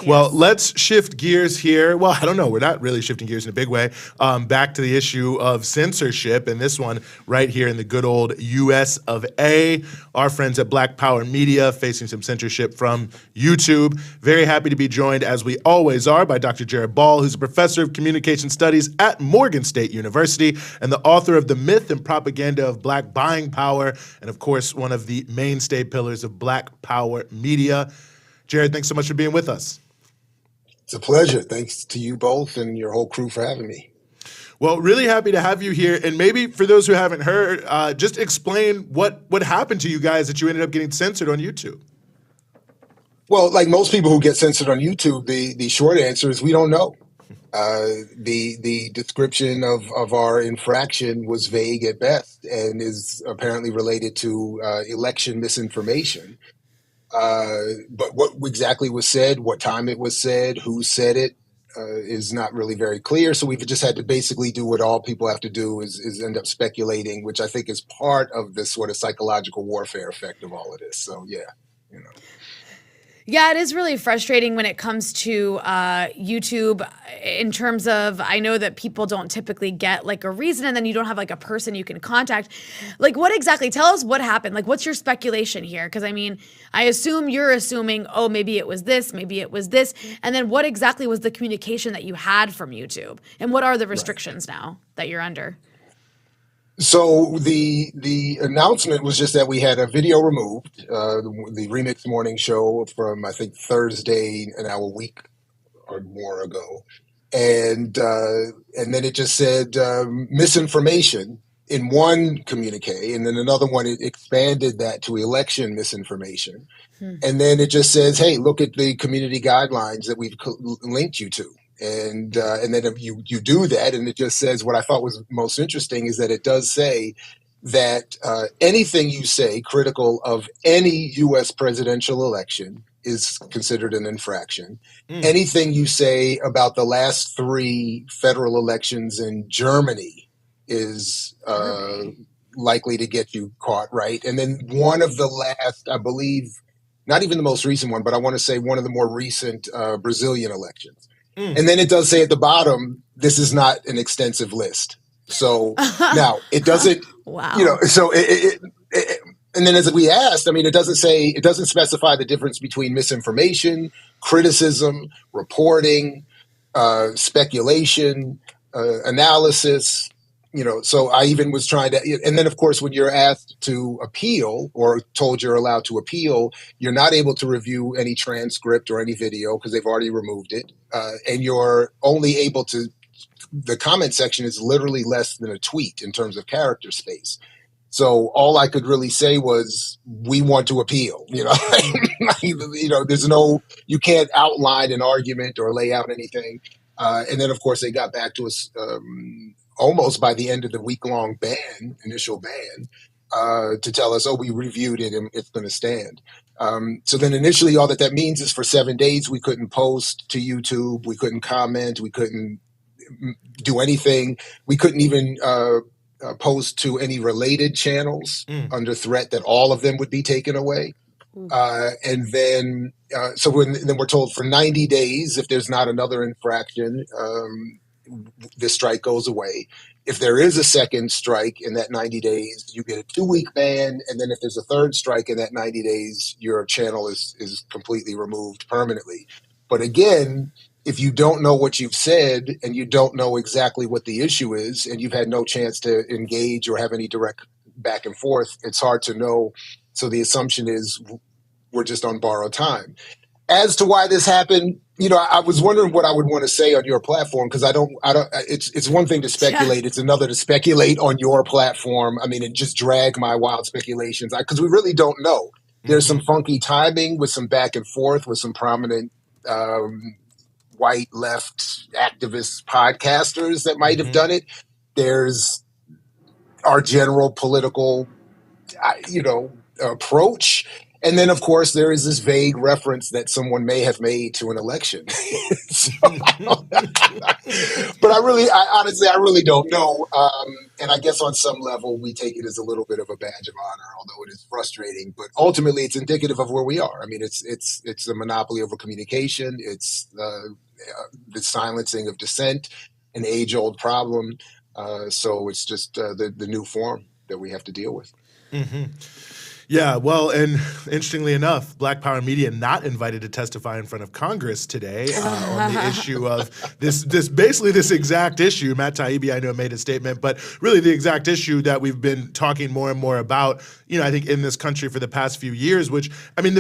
Well, Yes. let's shift gears here. Well, I don't know. We're not really shifting gears in a big way. Back to the issue of censorship, and this one right here in the good old U.S. of A. Our friends at Black Power Media facing some censorship from YouTube. Very happy to be joined, as we always are, by Dr. Jared Ball, who's a professor of communication studies at Morgan State University and the author of The Myth and Propaganda of Black Buying Power, and of course, one of the mainstay pillars of Black Power Media. Jared, thanks so much for being with us. It's a pleasure. Thanks to you both and your whole crew for having me. Well, really happy to have you here. And maybe for those who haven't heard, just explain what happened to you guys that you ended up getting censored on YouTube. Well, like most people who get censored on YouTube, the short answer is we don't know. The description of our infraction was vague at best and is apparently related to election misinformation. But what exactly was said, what time it was said, who said it, is not really very clear. So we've just had to basically do what all people have to do is end up speculating, which I think is part of this sort of psychological warfare effect of all of this. So yeah, you know. Yeah, it is really frustrating when it comes to YouTube in terms of, I know that people don't typically get like a reason, and then you don't have like a person you can contact. Like, what exactly, tell us what happened. Like, what's your speculation here? Because I mean, I assume you're assuming, oh, maybe it was this, maybe it was this. And then what exactly was the communication that you had from YouTube? And what are the restrictions now that you're under? So the announcement was just that we had a video removed, the Remix Morning Show from I think Thursday, now a week or more ago, and then it just said misinformation in one communique, and then another one it expanded that to election misinformation, and then it just says, hey, look at the community guidelines that we've linked you to. And then if you do that, and it just says what I thought was most interesting is that it does say that anything you say critical of any U.S. presidential election is considered an infraction. Anything you say about the last 3 federal elections in Germany is likely to get you caught, right? And then one of the last, I believe, not even the most recent one, but I want to say one of the more recent Brazilian elections. And then it does say at the bottom, this is not an extensive list. So now it doesn't, Wow. you know, so and then as we asked, I mean, it doesn't specify the difference between misinformation, criticism, reporting, speculation, analysis, you know, so I even was trying to, and then of course, when you're asked to appeal or told you're allowed to appeal, you're not able to review any transcript or any video because they've already removed it. And you're only able to, the comment section is literally less than a tweet in terms of character space. So all I could really say was, we want to appeal, you know, you know, there's no, you can't outline an argument or lay out anything. And then of course they got back to us, almost by the end of the week-long initial ban, to tell us, oh, we reviewed it and it's going to stand. So then initially all that means is for 7 days, we couldn't post to YouTube, we couldn't comment, we couldn't do anything. We couldn't even post to any related channels under threat that all of them would be taken away. And then, then we're told for 90 days, if there's not another infraction, the strike goes away. If there is a second strike in that 90 days, you get a 2-week ban. And then if there's a third strike in that 90 days, your channel is completely removed permanently. But again, if you don't know what you've said and you don't know exactly what the issue is, and you've had no chance to engage or have any direct back and forth, it's hard to know. So the assumption is we're just on borrowed time. As to why this happened, you know, I was wondering what I would want to say on your platform, because it's one thing to speculate. It's another to speculate on your platform. I mean, and just drag my wild speculations, because we really don't know. There's some funky timing with some back and forth with some prominent white left activist podcasters that might have done it. There's our general political, approach. And then, of course, there is this vague reference that someone may have made to an election. But I honestly don't know. And I guess on some level, we take it as a little bit of a badge of honor, although it is frustrating. But ultimately, it's indicative of where we are. I mean, it's a monopoly over communication. It's the silencing of dissent, an age-old problem. So it's just the new form that we have to deal with. Yeah, well, and interestingly enough, Black Power Media not invited to testify in front of Congress today on the issue of this exact issue. Matt Taibbi, I know, made a statement, but really the exact issue that we've been talking more and more about, I think in this country for the past few years, which, I mean,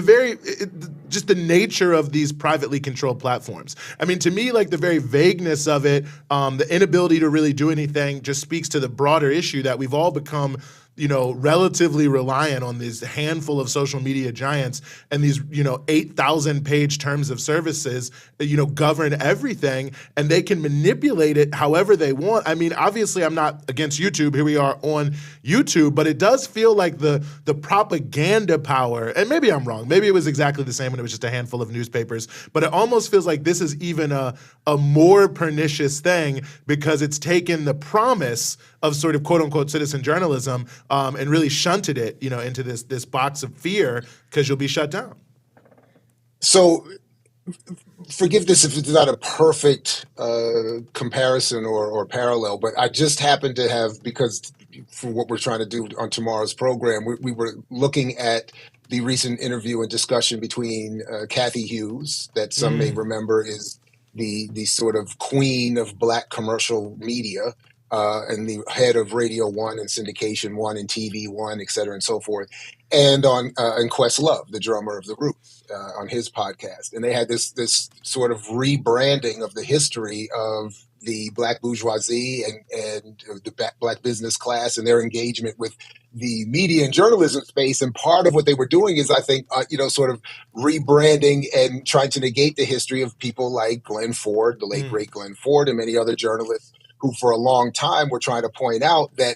just the nature of these privately controlled platforms. I mean, to me, like the very vagueness of it, the inability to really do anything just speaks to the broader issue that we've all become relatively reliant on this handful of social media giants and these, 8,000 page terms of services, govern everything, and they can manipulate it however they want. I mean, obviously I'm not against YouTube. Here we are on YouTube, but it does feel like the propaganda power, and maybe I'm wrong. Maybe it was exactly the same when it was just a handful of newspapers, but it almost feels like this is even a more pernicious thing because it's taken the promise of sort of quote unquote citizen journalism and really shunted it, into this box of fear because you'll be shut down. So forgive this if it's not a perfect comparison or parallel, but I just happened to have, because for what we're trying to do on tomorrow's program, we were looking at the recent interview and discussion between Kathy Hughes, that some may remember is the sort of queen of Black commercial media, and the head of Radio One and Syndication One and TV One, et cetera, and so forth, and Questlove, the drummer of the Roots, on his podcast. And they had this sort of rebranding of the history of the Black bourgeoisie and the Black business class and their engagement with the media and journalism space. And part of what they were doing is, I think, sort of rebranding and trying to negate the history of people like Glenn Ford, the late great Glenn Ford, and many other journalists who for a long time were trying to point out that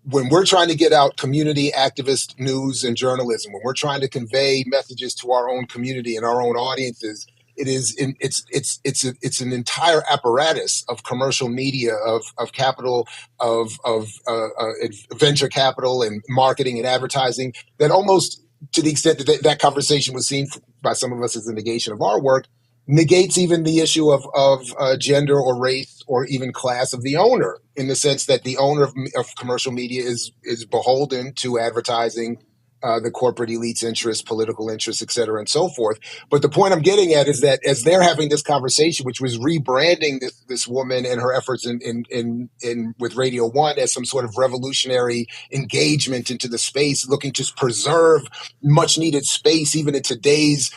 when we're trying to get out community activist news and journalism, when we're trying to convey messages to our own community and our own audiences, it's an entire apparatus of commercial media, of capital, of venture capital and marketing and advertising that almost, to the extent that that conversation was seen by some of us as a negation of our work, negates even the issue of gender or race or even class of the owner, in the sense that the owner of commercial media is beholden to advertising, the corporate elite's interests, political interests, et cetera, and so forth. But the point I'm getting at is that as they're having this conversation, which was rebranding this woman and her efforts in with Radio One as some sort of revolutionary engagement into the space, looking to preserve much needed space, even in today's,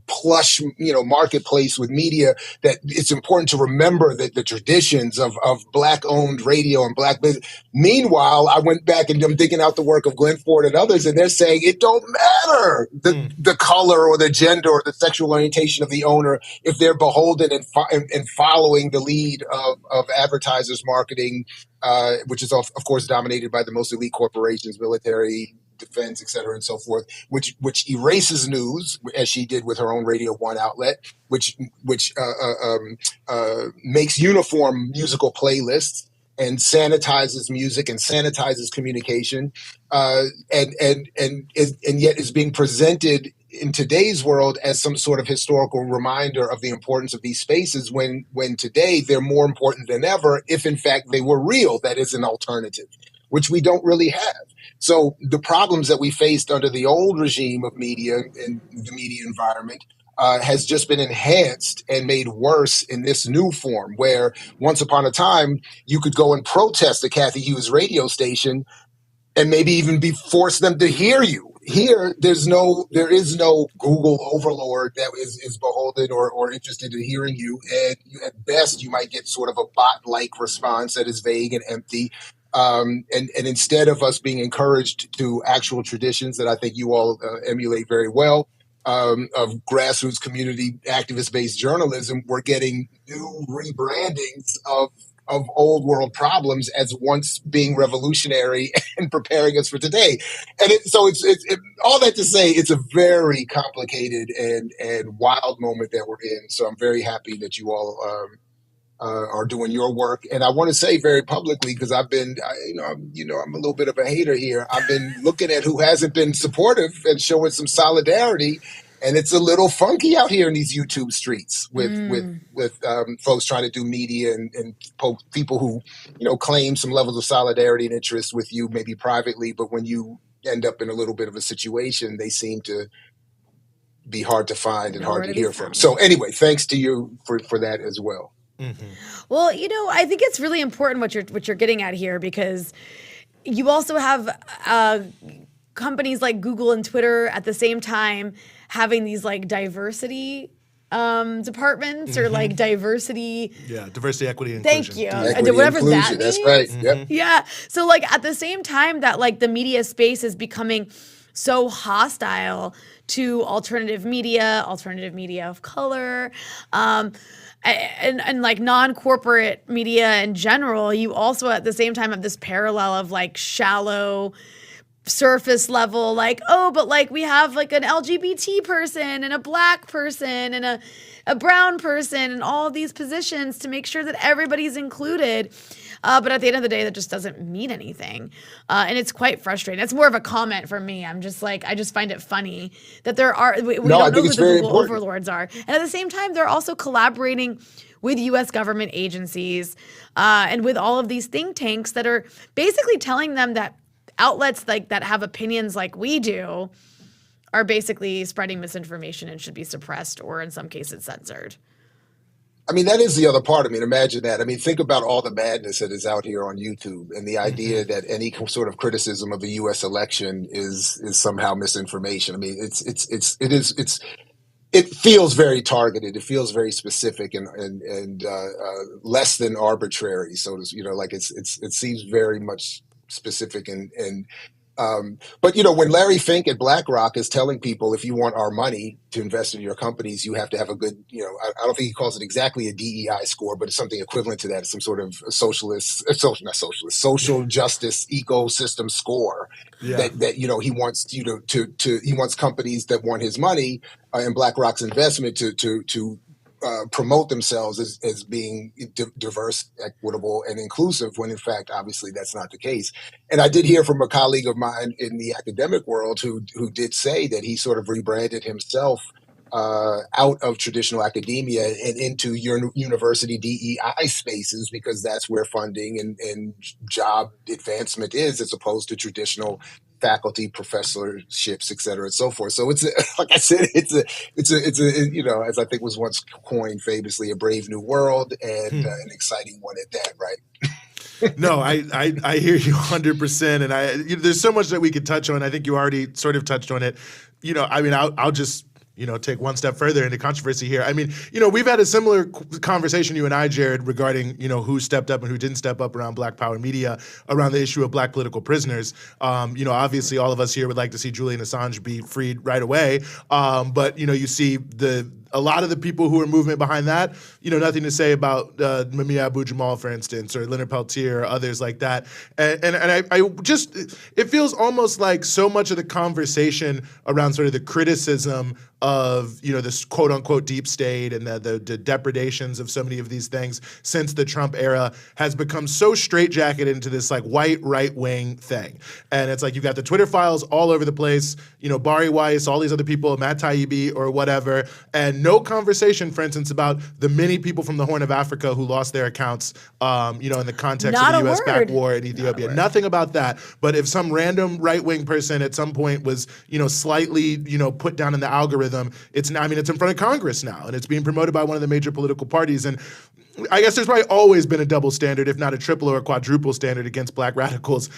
plush, marketplace with media, that it's important to remember that the traditions of Black owned radio and Black business. Meanwhile, I went back and I'm digging out the work of Glenn Ford and others, and they're saying it don't matter the color or the gender or the sexual orientation of the owner if they're beholden and following the lead of advertisers marketing, which is of course dominated by the most elite corporations, military, defense, et cetera, and so forth, which erases news, as she did with her own Radio One outlet, which makes uniform musical playlists and sanitizes music and sanitizes communication, and yet is being presented in today's world as some sort of historical reminder of the importance of these spaces, when today they're more important than ever, if in fact they were real, that is an alternative, which we don't really have. So the problems that we faced under the old regime of media and the media environment has just been enhanced and made worse in this new form, where once upon a time you could go and protest the Kathy Hughes radio station and maybe even force them to hear you. Here, there is no Google overlord that is beholden or interested in hearing you. And at best, you might get sort of a bot-like response that is vague and empty. And instead of us being encouraged to actual traditions that I think you all emulate very well, of grassroots community activist-based journalism, we're getting new rebrandings of old world problems as once being revolutionary and preparing us for today. And so it's all that to say, it's a very complicated and wild moment that we're in. So I'm very happy that you all are doing your work. And I want to say very publicly, because I'm a little bit of a hater here. I've been looking at who hasn't been supportive and showing some solidarity, and it's a little funky out here in these YouTube streets with folks trying to do media and people who claim some levels of solidarity and interest with you, maybe privately, but when you end up in a little bit of a situation, they seem to be hard to find and hard to hear from. So anyway, thanks to you for that as well. Mm-hmm. Well, I think it's really important what you're getting at here, because you also have companies like Google and Twitter at the same time having these like diversity departments or like diversity. Yeah, diversity, equity, and Thank inclusion. you. Equity, Whatever inclusion, that means. that's right. Yep. Yeah. So like at the same time that like the media space is becoming so hostile to alternative media of color, and like non-corporate media in general, you also at the same time have this parallel of like shallow surface level, like, oh, but like we have like an LGBT person and a black person and a brown person and all of these positions to make sure that everybody's included. But at the end of the day, that just doesn't mean anything. And it's quite frustrating. It's more of a comment for me. I'm just like, I just find it funny that we don't know who the Google overlords are. And at the same time, they're also collaborating with U.S. government agencies and with all of these think tanks that are basically telling them that outlets like that have opinions like we do are basically spreading misinformation and should be suppressed or in some cases censored. I mean, that is the other part. I mean, imagine that. I mean, think about all the madness that is out here on YouTube and the idea that any sort of criticism of the U.S. election is somehow misinformation. I mean, it feels very targeted. It feels very specific and less than arbitrary. So like it seems very much specific but when Larry Fink at BlackRock is telling people, if you want our money to invest in your companies, you have to have a good, I don't think he calls it exactly a DEI score, but it's something equivalent to that, some sort of social justice ecosystem score. Yeah. That he wants he wants companies that want his money and BlackRock's investment to promote themselves as being diverse, equitable, and inclusive, when in fact, obviously, that's not the case. And I did hear from a colleague of mine in the academic world who did say that he sort of rebranded himself out of traditional academia and into university DEI spaces, because that's where funding and job advancement is, as opposed to traditional faculty, professorships, et cetera, and so forth. So it's like I said, it's a as I think was once coined famously, a brave new world and an exciting one at that, right? No, I hear you 100%, and there's so much that we could touch on. I think you already sort of touched on it. I mean, I'll just take one step further into controversy here. I mean, we've had a similar conversation, you and I, Jared, regarding, who stepped up and who didn't step up around Black Power media, around the issue of Black political prisoners. Obviously all of us here would like to see Julian Assange be freed right away. But, you see a lot of the people who are movement behind that, nothing to say about Mumia Abu-Jamal, for instance, or Leonard Peltier or others like that. And I just, it feels almost like so much of the conversation around sort of the criticism of, this quote unquote deep state and the depredations of so many of these things since the Trump era has become so straitjacketed into this like white right wing thing. And it's like you've got the Twitter files all over the place, Bari Weiss, all these other people, Matt Taibbi or whatever, and no conversation, for instance, about the many people from the Horn of Africa who lost their accounts, in the context of the U.S. back war in Ethiopia. Nothing about that. But if some random right-wing person at some point was, slightly, put down in the algorithm, it's in front of Congress now, and it's being promoted by one of the major political parties. And I guess there's probably always been a double standard, if not a triple or a quadruple standard against Black radicals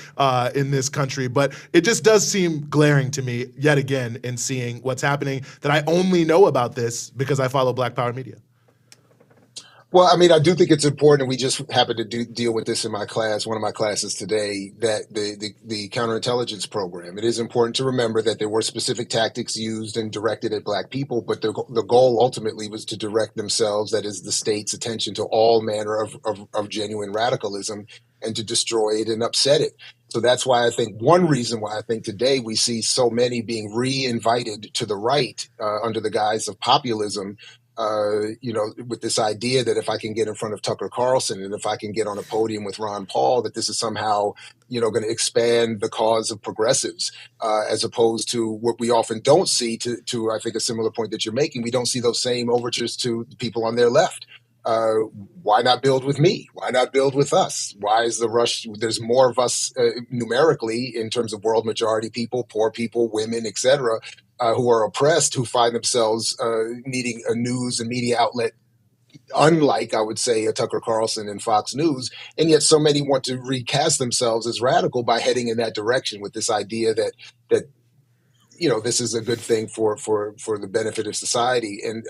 in this country. But it just does seem glaring to me, yet again, in seeing what's happening, that I only know about this because I follow Black Power media. Well, I mean, I do think it's important, and we just happened to deal with this in my class, one of my classes today, that the counterintelligence program, it is important to remember that there were specific tactics used and directed at Black people, but the goal ultimately was to direct themselves, that is the state's attention, to all manner of genuine radicalism and to destroy it and upset it. So that's why I think one reason why I think today we see so many being re-invited to the right under the guise of populism with this idea that if I can get in front of Tucker Carlson and if I can get on a podium with Ron Paul, that this is somehow, going to expand the cause of progressives, as opposed to what we often don't see. To I think a similar point that you're making, we don't see those same overtures to people on their left. Why not build with me? Why not build with us? Why is the rush? There's more of us numerically in terms of world majority people, poor people, women, etc., who are oppressed, who find themselves needing a news and media outlet, unlike, I would say, a Tucker Carlson and Fox News. And yet so many want to recast themselves as radical by heading in that direction with this idea that this is a good thing for the benefit of society, and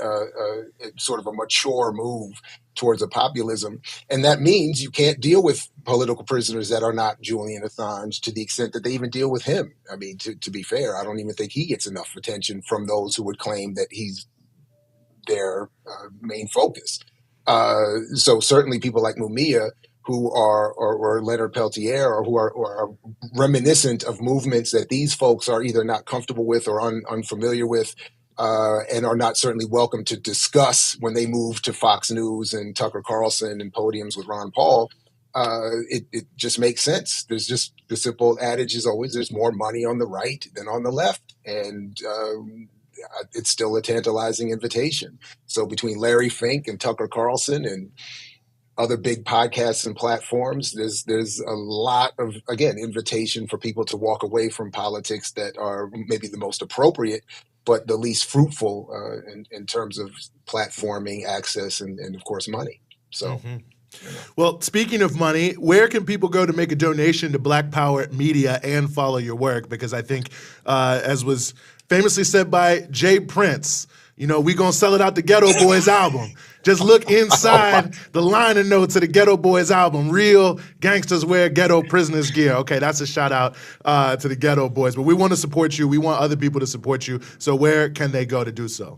sort of a mature move towards a populism. And that means you can't deal with political prisoners that are not Julian Assange to the extent that they even deal with him. I mean, to be fair, I don't even think he gets enough attention from those who would claim that he's their main focus. So certainly people like Mumia, who are, or Leonard Peltier, or who are reminiscent of movements that these folks are either not comfortable with or unfamiliar with, and are not certainly welcome to discuss when they move to Fox News and Tucker Carlson and podiums with Ron Paul. It just makes sense. There's just the simple adage is always there's more money on the right than on the left. And it's still a tantalizing invitation. So between Larry Fink and Tucker Carlson and other big podcasts and platforms, there's a lot of, again, invitation for people to walk away from politics that are maybe the most appropriate, but the least fruitful in terms of platforming, access, and of course, money. So. Mm-hmm. Well, speaking of money, where can people go to make a donation to Black Power Media and follow your work? Because I think, as was famously said by Jay Prince, we gonna sell it out the Ghetto Boys album. Just look inside the liner notes of the Ghetto Boys album. Real gangsters wear ghetto prisoners gear. Okay, that's a shout out to the Ghetto Boys. But we want to support you. We want other people to support you. So where can they go to do so?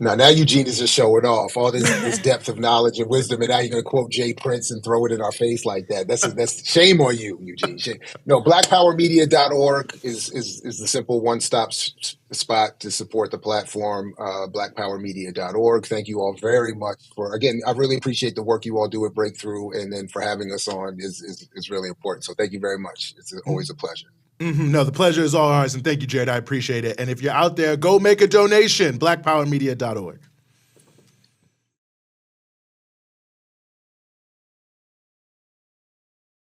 Now Eugene is just showing off all this depth of knowledge and wisdom, and now you're going to quote Jay Prince and throw it in our face like that. That's shame on you, Eugene. Shame. No, blackpowermedia.org is the simple one-stop spot to support the platform. Blackpowermedia.org. Thank you all very much again, I really appreciate the work you all do at Breakthrough, and then for having us on is really important. So thank you very much. It's always a pleasure. Mm-hmm. No, the pleasure is all ours, and thank you, Jared. I appreciate it. And if you're out there, go make a donation, blackpowermedia.org.